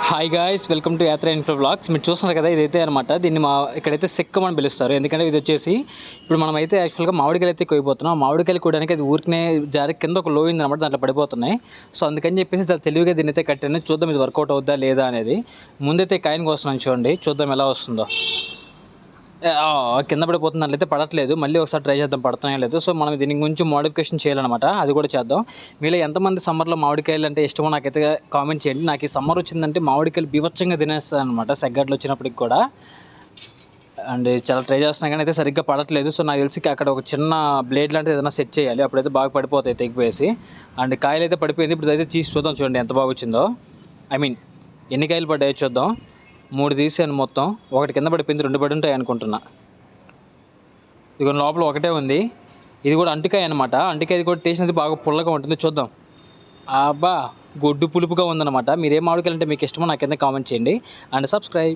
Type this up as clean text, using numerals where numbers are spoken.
Hi guys, welcome to యాత్ర info blogs. మీరు చూస్తున్నారు కదా, ఇదైతే అనమాట. దీన్ని ఇక్కడైతే సెక్కం అని పిలుస్తారు. ఎందుకంటే ఇది వచ్చేసి ఇప్పుడు మనం అయితే యాక్చువల్గా మామిడికాయలు అయితే కోయిపోతున్నాం. ఆ మామిడికాయలు కోయడానికి అది ఊరికనే జారి కింద ఒక లో ఉందన్నమాట, దాంట్లో పడిపోతున్నాయి. సో అందుకని చెప్పేసి చాలా తెలివిగా దీన్ని అయితే కట్టాను. చూద్దాం ఇది వర్కౌట్ అవుద్దా లేదా అనేది. ముందైతే కాయిన్ కోస్తున్నాను, చూడండి, చూద్దాం ఎలా వస్తుందో. కింద పడిపోతుంది, దాంట్లో అయితే పడట్లేదు. మళ్ళీ ఒకసారి ట్రై చేద్దాం పడుతున్నాయో లేదు. సో మనం దీనికి కొంచెం మోడిఫికేషన్ చేయాలన్నమాట, అది కూడా చేద్దాం. మీలో ఎంతమంది సమ్మర్లో మామిడికాయలు అంటే ఇష్టమో నాకైతే కామెంట్ చేయండి. నాకు ఈ సమ్మర్ వచ్చిందంటే మామిడికాయలు బీభత్సంగా తినేస్తాను అనమాట, సెగ్గడ్లు వచ్చినప్పటికి కూడా. అండ్ చాలా ట్రై చేస్తున్నా కానీ అయితే సరిగ్గా పడట్లేదు. సో నాకు తెలిసి అక్కడ ఒక చిన్న బ్లేడ్ లాంటిది ఏదైనా సెట్ చేయాలి, అప్పుడైతే బాగా పడిపోతాయి తెగిపోయేసి. అండ్ కాయలు అయితే పడిపోయింది. ఇప్పుడు అయితే తీసి చూద్దాం, చూడండి ఎంత బాగా వచ్చిందో. ఐ మీన్ ఎన్ని కాయలు పడ్డాయో చూద్దాం. 3 తీసాను మొత్తం, ఒకటి కింద పడిపోయింది, 2 పడి ఉంటాయి అనుకుంటున్నా. ఇదిగో లోపల ఒకటే ఉంది. ఇది కూడా అంటికాయ అనమాట. అంటికాయ కూడా టేస్ట్ అనేది బాగా పుల్లగా ఉంటుంది, చూద్దాం. అబ్బా, గొడ్డు పులుపుగా ఉందన్నమాట. మీరు ఏ మామిడికాయలు అంటే మీకు ఇష్టమో నాకు కింద కామెంట్ చేయండి. And subscribe.